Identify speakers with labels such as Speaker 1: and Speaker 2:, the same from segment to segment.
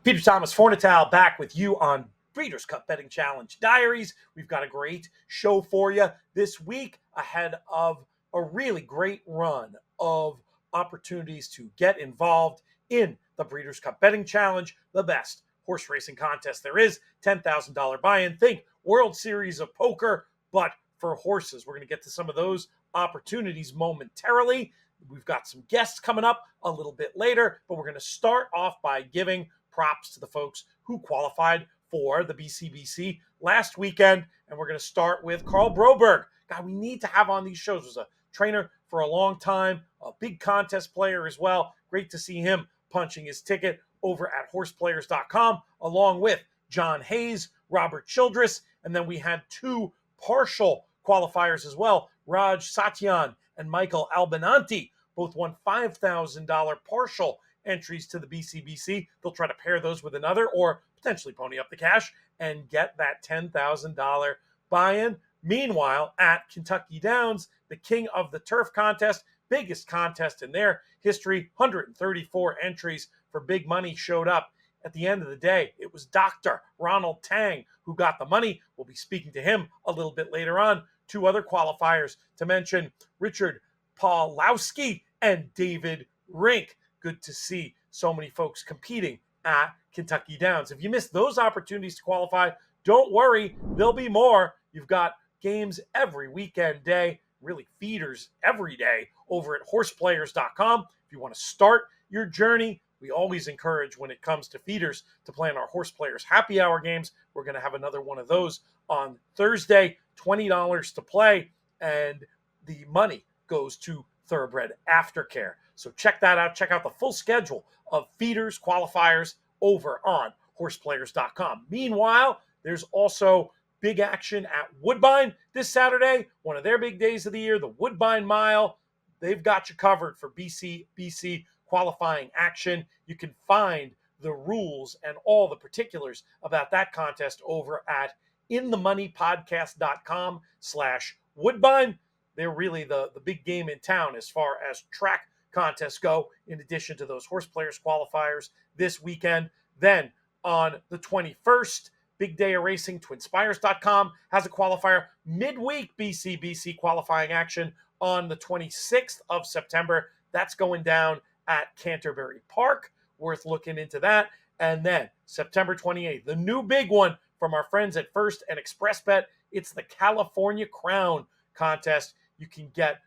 Speaker 1: Peter Thomas Fornatal back with you on Breeders' Cup Betting Challenge Diaries. We've got a great show for you this week ahead of a really great run of opportunities to get involved in the Breeders' Cup Betting Challenge, the best horse racing contest there is. $10,000 buy-in. Think World Series of Poker, but for horses. We're going to get to some of those opportunities momentarily. We've got some guests coming up a little bit later, but we're going to start off by giving props to the folks who qualified for the BCBC last weekend. And we're going to start with Carl Broberg. God, we need to have on these shows. Was a trainer for a long time, a big contest player as well. Great to see him punching his ticket over at horseplayers.com, along with John Hayes, Robert Childress, and then we had two partial qualifiers as well. Raj Satyan and Michael Albinanti both won $5,000 partial entries to the BCBC. They'll try to pair those with another or potentially pony up the cash and get that $10,000 buy-in. Meanwhile, at Kentucky Downs, the King of the Turf contest, biggest contest in their history, 134 entries for big money showed up. At the end of the day, it was Dr. Ronald Tang who got the money. We'll be speaking to him a little bit later on. Two other qualifiers to mention, Richard Pawlowski and David Rink. Good to see so many folks competing at Kentucky Downs. If you missed those opportunities to qualify, don't worry, there'll be more. You've got games every weekend day, really feeders every day over at horseplayers.com. If you want to start your journey, we always encourage when it comes to feeders to plan our Horse Players Happy Hour games. We're going to have another one of those on Thursday, $20 to play, and the money goes to Thoroughbred Aftercare. So check that out. Check out the full schedule of feeders, qualifiers over on horseplayers.com. Meanwhile, there's also big action at Woodbine this Saturday, one of their big days of the year, the Woodbine Mile. They've got you covered for BCBC qualifying action. You can find the rules and all the particulars about that contest over at inthemoneypodcast.com/Woodbine. They're really the big game in town as far as track contests go, in addition to those Horse Players qualifiers this weekend. Then on the 21st, big day of racing, twinspires.com has a qualifier. Midweek BCBC qualifying action on the 26th of September. That's going down at Canterbury Park. Worth looking into that. And then September 28th, the new big one from our friends at First and Express Bet. It's the California Crown contest. You can get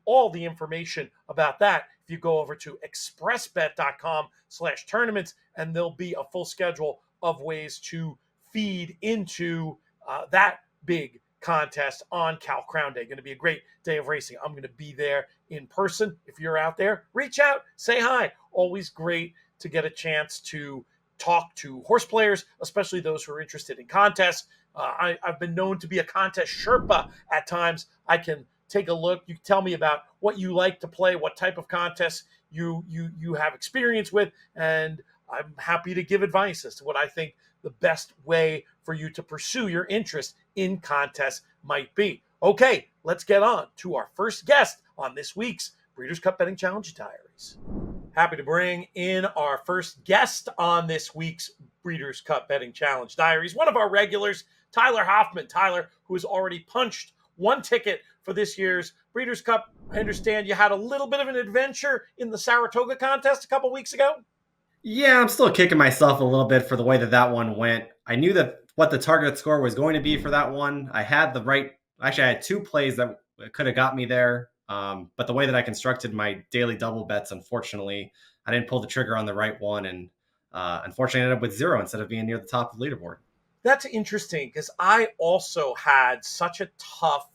Speaker 1: all the information about that if you go over to expressbet.com/tournaments, and there'll be a full schedule of ways to feed into that big contest on Cal Crown Day. Going to be a great day of racing. I'm going to be there in person. If you're out there, reach out, say hi. Always great to get a chance to talk to horse players, especially those who are interested in contests. I've been known to be a contest Sherpa at times. I can take a look. You can tell me about what you like to play, what type of contests you have experience with, and I'm happy to give advice as to what I think the best way for you to pursue your interest in contests might be. Okay, let's get on to our first guest on this week's Breeders' Cup Betting Challenge Diaries. Happy to bring in our first guest on this week's Breeders' Cup Betting Challenge Diaries, one of our regulars, Tyler Hoffman. Tyler, who has already punched one ticket for this year's Breeders' Cup. I understand you had a little bit of an adventure in the Saratoga contest a couple weeks ago.
Speaker 2: Yeah, I'm still kicking myself a little bit for the way that one went. I knew that what the target score was going to be for that one. I had two plays that could have got me there. But the way that I constructed my daily double bets, unfortunately, I didn't pull the trigger on the right one. And unfortunately, I ended up with 0 instead of being near the top of the leaderboard.
Speaker 1: That's interesting because I also had such a tough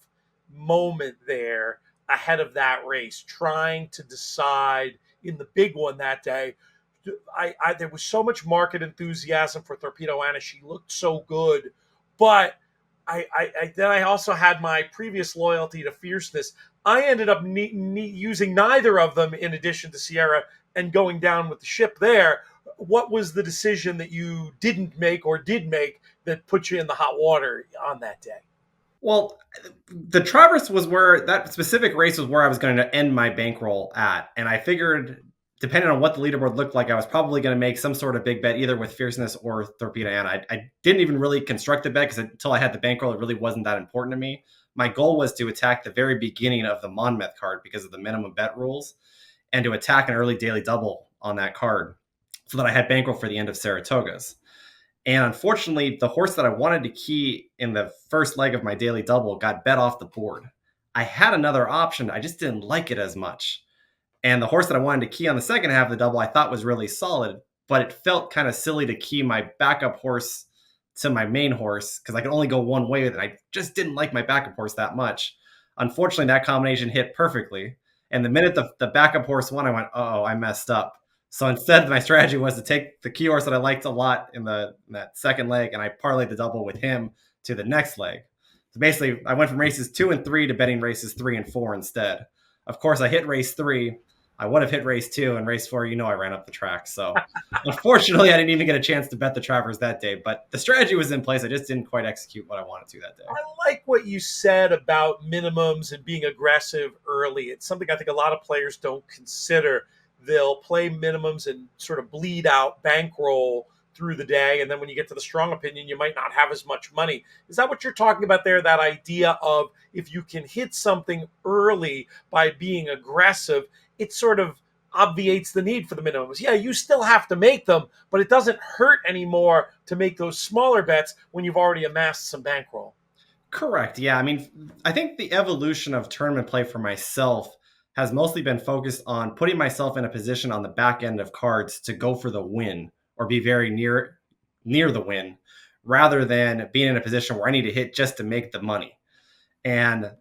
Speaker 1: moment there ahead of that race, trying to decide in the big one that day. There was so much market enthusiasm for Torpedo Anna. She looked so good, but I also had my previous loyalty to Fierceness. I ended up using neither of them in addition to Sierra and going down with the ship there. What was the decision that you didn't make or did make that put you in the hot water on that day?
Speaker 2: Well, the Traverse was where that specific race was where I was going to end my bankroll at. And I figured depending on what the leaderboard looked like, I was probably going to make some sort of big bet, either with Fierceness or Torpedo Anna. I didn't even really construct the bet because until I had the bankroll, it really wasn't that important to me. My goal was to attack the very beginning of the Monmouth card because of the minimum bet rules, and to attack an early daily double on that card so that I had bankroll for the end of Saratoga's. And unfortunately, the horse that I wanted to key in the first leg of my daily double got bet off the board. I had another option, I just didn't like it as much. And the horse that I wanted to key on the second half of the double, I thought was really solid, but it felt kind of silly to key my backup horse to my main horse because I could only go one way with it. I just didn't like my backup horse that much. Unfortunately, that combination hit perfectly. And the minute the backup horse won, I went, oh, I messed up. So instead, my strategy was to take the key horse that I liked a lot in that second leg, and I parlayed the double with him to the next leg. So basically, I went from races 2 and 3 to betting races 3 and 4 instead. Of course, I hit race 3. I would have hit race 2, and race 4, I ran up the track. So unfortunately, I didn't even get a chance to bet the Travers that day. But the strategy was in place. I just didn't quite execute what I wanted to that day.
Speaker 1: I like what you said about minimums and being aggressive early. It's something I think a lot of players don't consider. They'll play minimums and sort of bleed out bankroll through the day. And then when you get to the strong opinion, you might not have as much money. Is that what you're talking about there? That idea of if you can hit something early by being aggressive, it sort of obviates the need for the minimums. Yeah, you still have to make them, but it doesn't hurt anymore to make those smaller bets when you've already amassed some bankroll.
Speaker 2: Correct. Yeah. I mean, I think the evolution of tournament play for myself has mostly been focused on putting myself in a position on the back end of cards to go for the win or be very near the win, rather than being in a position where I need to hit just to make the money. And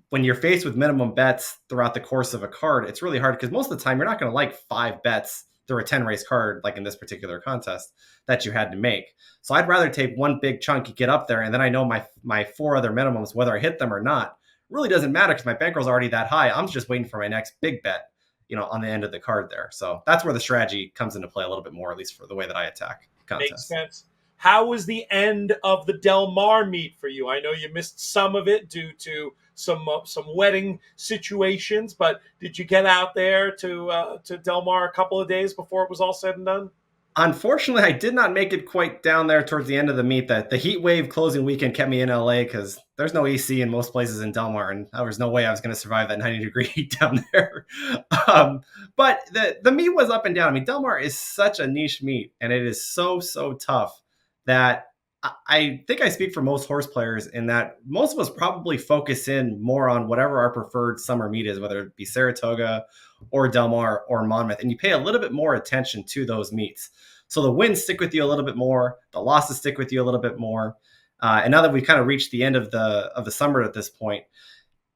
Speaker 2: when you're faced with minimum bets throughout the course of a card, it's really hard because most of the time you're not going to like 5 bets through a 10 race card, like in this particular contest, that you had to make. So I'd rather take one big chunk, get up there, and then I know my 4 other minimums, whether I hit them or not, really doesn't matter because my bankroll's already that high. I'm just waiting for my next big bet, on the end of the card there. So that's where the strategy comes into play a little bit more, at least for the way that I attack contests.
Speaker 1: Makes sense. How was the end of the Del Mar meet for you? I know you missed some of it due to some wedding situations, but did you get out there to Del Mar a couple of days before it was all said and done?
Speaker 2: Unfortunately, I did not make it quite down there towards the end of the meet. That the heat wave closing weekend kept me in LA because there's no AC in most places in Del Mar, and there was no way I was going to survive that 90-degree heat down there. But the meet was up and down. I mean, Del Mar is such a niche meet, and it is so tough that I think I speak for most horse players in that most of us probably focus in more on whatever our preferred summer meet is, whether it be Saratoga or Del Mar or Monmouth, and you pay a little bit more attention to those meets. So the wins stick with you a little bit more, the losses stick with you a little bit more. And now that we've kind of reached the end of the summer at this point,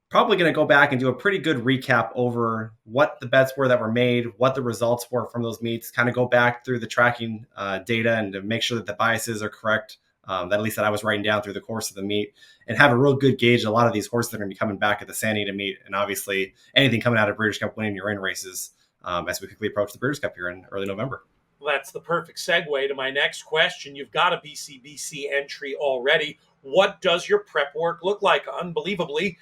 Speaker 2: probably going to go back and do a pretty good recap over what the bets were that were made, what the results were from those meets, kind of go back through the tracking data and to make sure that the biases are correct, that at least that I was writing down through the course of the meet, and have a real good gauge of a lot of these horses that are going to be coming back at the San Anita meet, and obviously anything coming out of Breeders' Cup winning your in races as we quickly approach the Breeders' Cup here in early November.
Speaker 1: Well, that's the perfect segue to my next question. You've got a BCBC entry already. What does your prep work look like? Unbelievably,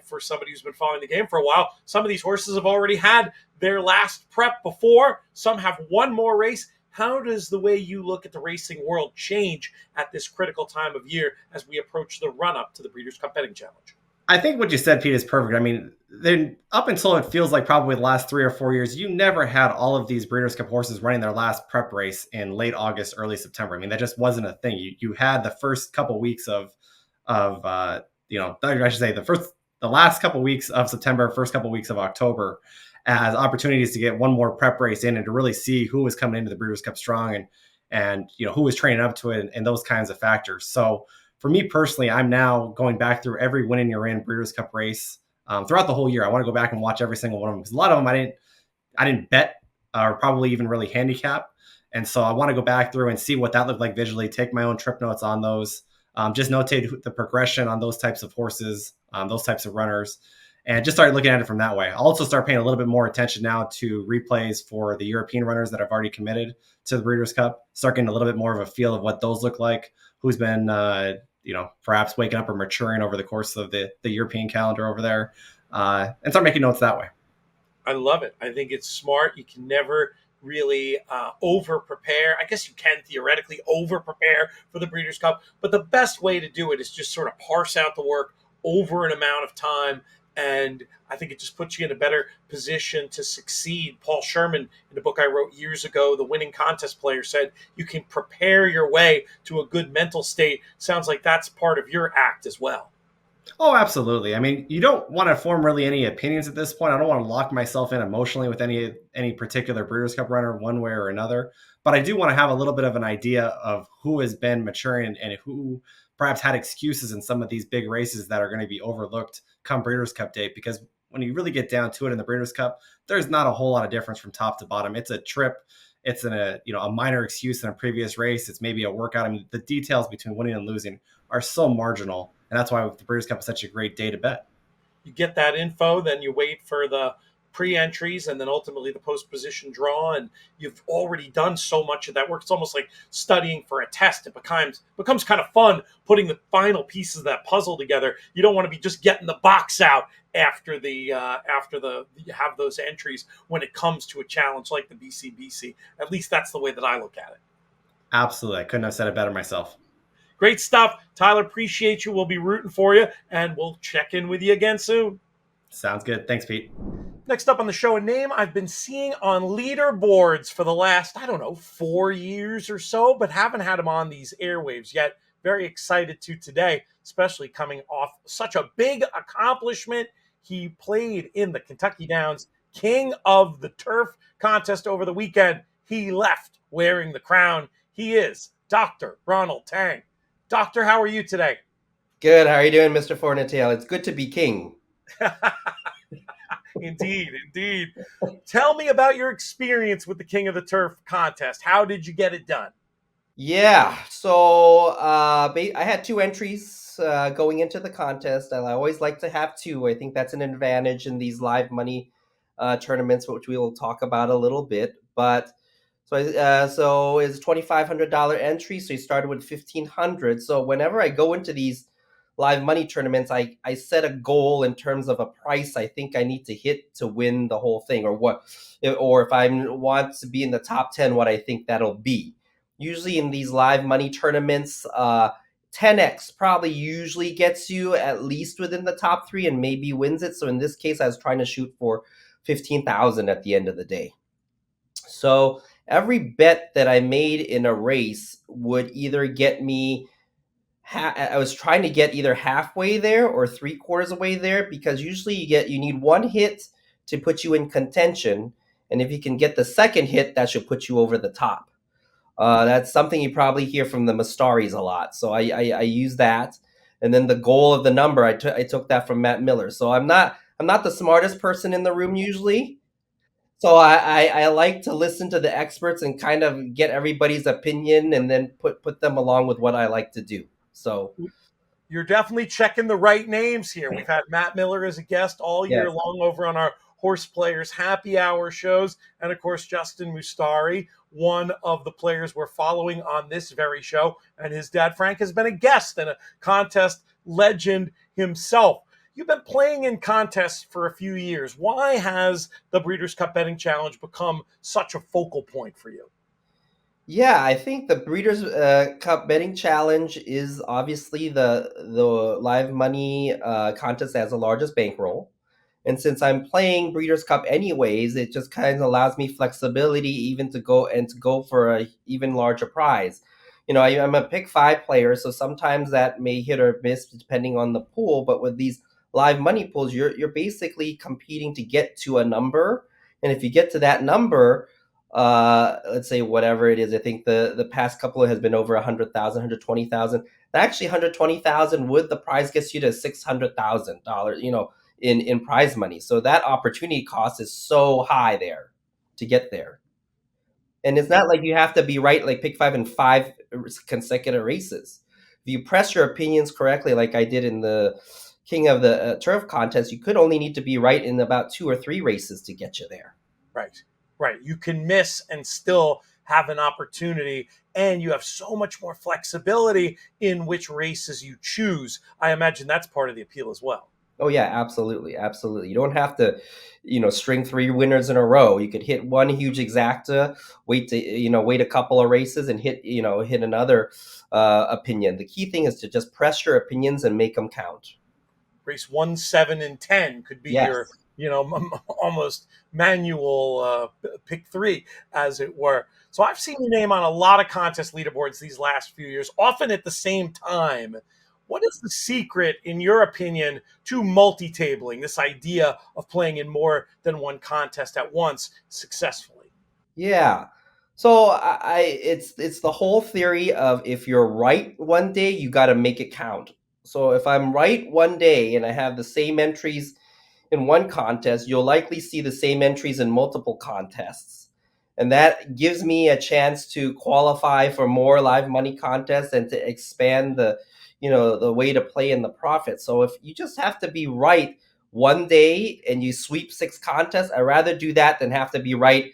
Speaker 1: for somebody who's been following the game for a while, some of these horses have already had their last prep before. Some have one more race. How does the way you look at the racing world change at this critical time of year as we approach the run-up to the Breeders' Cup Betting Challenge?
Speaker 2: I think what you said, Pete, is perfect. I mean, then up until it feels like probably the last 3 or 4 years, you never had all of these Breeders' Cup horses running their last prep race in late August, early September. I mean, that just wasn't a thing. You had the first couple weeks I should say the last couple weeks of September, first couple weeks of October as opportunities to get one more prep race in and to really see who was coming into the Breeders' Cup strong and who was training up to it and those kinds of factors. So for me personally, I'm now going back through every win in your in Breeders' Cup race throughout the whole year. I want to go back and watch every single one of them because a lot of them I didn't bet or probably even really handicap. And so I want to go back through and see what that looked like visually, take my own trip notes on those, just notate the progression on those types of horses, those types of runners, and just start looking at it from that way. I'll also start paying a little bit more attention now to replays for the European runners that have already committed to the Breeders' Cup, start getting a little bit more of a feel of what those look like, who's been, perhaps waking up or maturing over the course of the European calendar over there, and start making notes that way.
Speaker 1: I love it. I think it's smart. You can never really over prepare. I guess you can theoretically over prepare for the Breeders' Cup, but the best way to do it is just sort of parse out the work over an amount of time. And I think it just puts you in a better position to succeed. Paul Sherman, in a book I wrote years ago, The Winning Contest Player, said you can prepare your way to a good mental state. Sounds like that's part of your act as well.
Speaker 2: Oh, absolutely. I mean, you don't want to form really any opinions at this point. I don't want to lock myself in emotionally with any particular Breeders' Cup runner one way or another. But I do want to have a little bit of an idea of who has been maturing and who perhaps had excuses in some of these big races that are going to be overlooked come Breeders' Cup Day. Because when you really get down to it in the Breeders' Cup, there's not a whole lot of difference from top to bottom. It's a trip. It's a minor excuse in a previous race. It's maybe a workout. I mean, the details between winning and losing are so marginal. And that's why the Breeders' Cup is such a great day to bet.
Speaker 1: You get that info, then you wait for the pre-entries and then ultimately the post-position draw, and you've already done so much of that work. It's almost like studying for a test. It becomes kind of fun putting the final pieces of that puzzle together. You don't want to be just getting the box out after you have those entries when it comes to a challenge like the BCBC. At least that's the way that I look at it.
Speaker 2: Absolutely. I couldn't have said it better myself.
Speaker 1: Great stuff. Tyler, appreciate you. We'll be rooting for you, and we'll check in with you again soon.
Speaker 2: Sounds good. Thanks, Pete.
Speaker 1: Next up on the show, a name I've been seeing on leaderboards for the last, 4 years or so, but haven't had him on these airwaves yet. Very excited to today, especially coming off such a big accomplishment. He played in the Kentucky Downs King of the Turf contest over the weekend. He left wearing the crown. He is Dr. Ronald Tang. Doctor, how are you today?
Speaker 3: Good. How are you doing, Mr. Fornitail? It's good to be king.
Speaker 1: Indeed, indeed. Tell me about your experience with the King of the Turf contest. How did you get it done?
Speaker 3: Yeah. So I had 2 entries going into the contest. I always like to have 2. I think that's an advantage in these live money tournaments, which we will talk about a little bit. But so it's a $2,500 entry. So you started with $1,500. So whenever I go into these live money tournaments, I set a goal in terms of a price I think I need to hit to win the whole thing, or if I want to be in the top 10, what I think that'll be. Usually in these live money tournaments, 10x probably usually gets you at least within the top 3 and maybe wins it. So in this case, I was trying to shoot for 15,000 at the end of the day. So every bet that I made in a race would either get me I was trying to get either halfway there or 3/4 away there, because usually you need 1 hit to put you in contention, and if you can get the second hit, that should put you over the top. That's something you probably hear from the Mustaris a lot. So I use that, and then the goal of the number I took that from Matt Miller. So I'm not the smartest person in the room usually. So I like to listen to the experts and kind of get everybody's opinion and then put them along with what I like to do. So
Speaker 1: You're definitely checking the right names here. We've had Matt Miller as a guest all year
Speaker 3: yes.
Speaker 1: long over on our Horse Players Happy Hour shows. And of course, Justin Mustari, one of the players we're following on this very show. And his dad, Frank, has been a guest and a contest legend himself. You've been playing in contests for a few years. Why has the Breeders' Cup Betting Challenge become such a focal point for you?
Speaker 3: Yeah, I think the Breeders' Cup Betting Challenge is obviously the live money contest that has the largest bankroll. And since I'm playing Breeders' Cup anyways, it just kind of allows me flexibility even to go for a even larger prize. I'm a pick 5 player, so sometimes that may hit or miss depending on the pool. But with these live money pools, you're basically competing to get to a number, and if you get to that number, let's say whatever it is, I think the past couple has been over 100,000, 120,000. Actually, 120,000 with the prize gets you to $600,000. In prize money. So that opportunity cost is so high there to get there. And it's not like you have to be right, like pick 5 in 5 consecutive races. If you press your opinions correctly, like I did in the King of the Turf contest, you could only need to be right in about 2 or 3 races to get you there.
Speaker 1: Right, right. You can miss and still have an opportunity, and you have so much more flexibility in which races you choose. I imagine that's part of the appeal as well.
Speaker 3: Oh yeah, absolutely, absolutely. You don't have to, string three winners in a row. You could hit one huge exacta, wait a couple of races, and hit another opinion. The key thing is to just press your opinions and make them count.
Speaker 1: Race 1, 7, and 10 could be your,
Speaker 3: Yes,
Speaker 1: almost manual pick three, as it were. So I've seen your name on a lot of contest leaderboards these last few years, often at the same time. What is the secret, in your opinion, to multi-tabling, this idea of playing in more than one contest at once successfully?
Speaker 3: yeah. So it's the whole theory of if you're right one day, you got to make it count. So if I'm right one day and I have the same entries in one contest, you'll likely see the same entries in multiple contests. And that gives me a chance to qualify for more live money contests and to expand the way to play in the profit. So if you just have to be right one day and you sweep six contests, I'd rather do that than have to be right,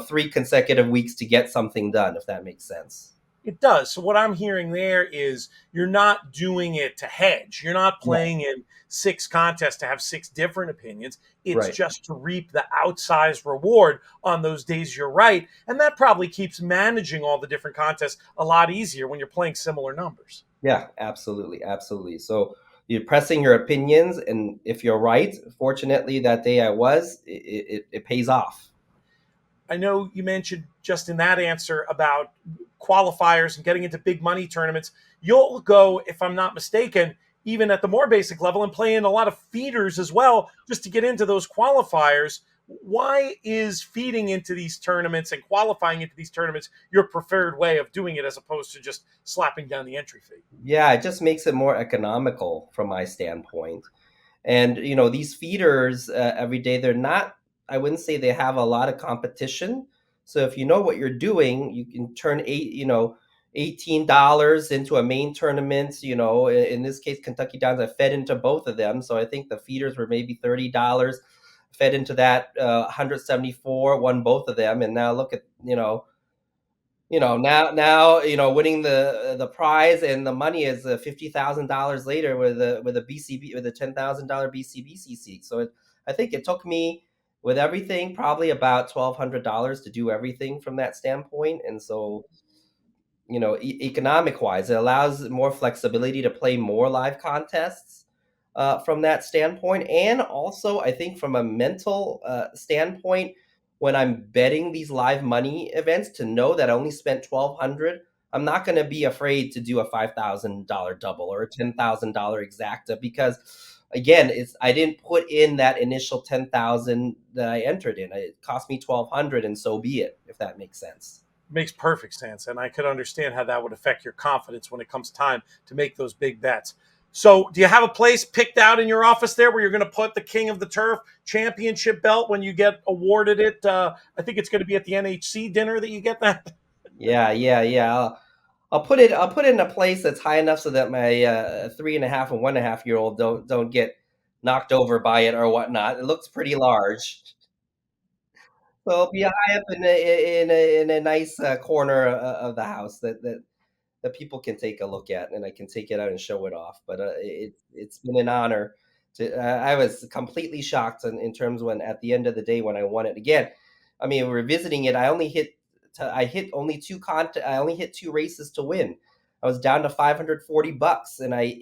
Speaker 3: three consecutive weeks to get something done, if that makes sense.
Speaker 1: It does. So what I'm hearing there is you're not doing it to hedge. You're not
Speaker 3: No,
Speaker 1: playing in six contests to have six different opinions. It's
Speaker 3: right.
Speaker 1: just to reap the outsized reward on those days you're right. And that probably keeps managing all the different contests a lot easier when you're playing similar numbers.
Speaker 3: Yeah, absolutely, absolutely. So you're pressing your opinions, and if you're right, fortunately that day I was, it pays off.
Speaker 1: I know you mentioned just in that answer about qualifiers and getting into big money tournaments. You'll go, if I'm not mistaken, even at the more basic level and play in a lot of feeders as well, just to get into those qualifiers. Why is feeding into these tournaments and qualifying into these tournaments your preferred way of doing it as opposed to just slapping down the entry fee?
Speaker 3: Yeah, it just makes it more economical from my standpoint. And these feeders every day, they're not. I wouldn't say they have a lot of competition. So if you know what you're doing, you can turn $18 into a main tournament. In this case, Kentucky Downs, I fed into both of them, so I think the feeders were maybe $30. Fed into that 174, won both of them, and now look at now winning the prize, and the money is $50,000 later with a BCB with a $10,000 BCBC seat. So I think it took me with everything probably about $1,200 to do everything from that standpoint. And so economic wise, it allows more flexibility to play more live contests from that standpoint. And also, I think from a mental standpoint, when I'm betting these live money events, to know that I only spent 1,200, I'm not going to be afraid to do a $5,000 double or a $10,000 exacta because. Again, I didn't put in that initial 10,000 that I entered in. It cost me 1,200, and so be it. If that makes sense.
Speaker 1: Makes perfect sense. And I could understand how that would affect your confidence when it comes time to make those big bets. So, do you have a place picked out in your office there where you're going to put the King of the Turf championship belt when you get awarded it? I think it's going to be at the NHC dinner that you get that.
Speaker 3: Yeah, yeah, yeah. I'll put it in a place that's high enough so that my 3.5 and 1.5 year old don't get knocked over by it or whatnot. It looks pretty large, so it'll be high up in a nice corner of the house that people can take a look at, and I can take it out and show it off. But it's been an honor. I was completely shocked in terms when at the end of the day when I won it again. I mean, revisiting it, I hit only I only hit two races to win. I was down to $540, and I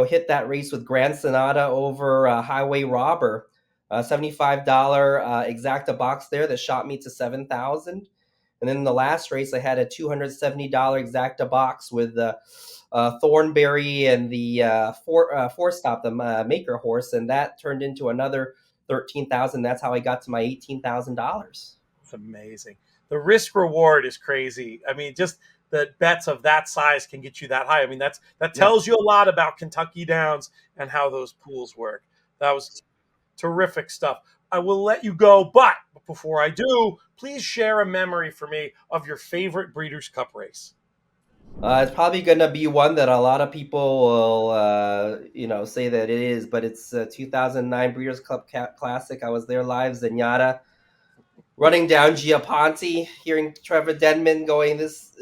Speaker 3: hit that race with Grand Sonata over Highway Robber, $75 exacta box there that shot me to 7,000. And then in the last race, I had a $270 exacta box with the Thornberry and the four stop, the maker horse, and that turned into another 13,000. That's how I got to my $18,000.
Speaker 1: It's amazing. The risk reward is crazy. I mean, just the bets of that size can get you that high. I mean, that
Speaker 3: Yeah.
Speaker 1: tells you a lot about Kentucky Downs and how those pools work. That was terrific stuff. I will let you go, but before I do, please share a memory for me of your favorite Breeders' Cup race.
Speaker 3: It's probably going to be one that a lot of people will, say that it is, but it's 2009 Breeders' Cup Classic. I was there live, Zenyatta, running down Giaponte, hearing Trevor Denman going, this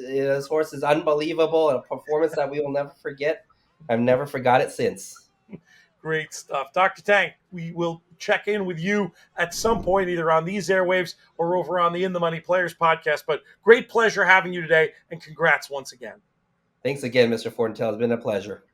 Speaker 3: horse is unbelievable, and a performance that we will never forget. I've never forgot it since.
Speaker 1: Great stuff. Dr. Tang, we will check in with you at some point, either on these airwaves or over on the In the Money Players podcast. But great pleasure having you today, and congrats once again.
Speaker 3: Thanks again, Mr. Fornatale. It's been a pleasure.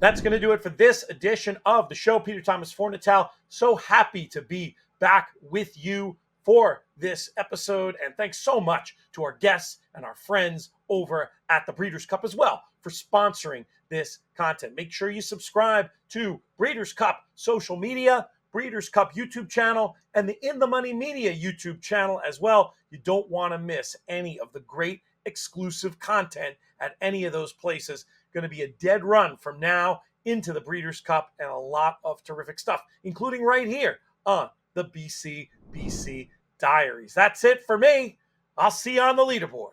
Speaker 1: That's going to do it for this edition of the show. Peter Thomas Fornatale, so happy to be back with you for this episode. And thanks so much to our guests and our friends over at the Breeders' Cup as well for sponsoring this content. Make sure you subscribe to Breeders' Cup social media, Breeders' Cup YouTube channel, and the In the Money Media YouTube channel as well. You don't want to miss any of the great exclusive content at any of those places. Going to be a dead run from now into the Breeders' Cup, and a lot of terrific stuff, including right here on the BCBC Diaries. That's it for me. I'll see you on the leaderboard.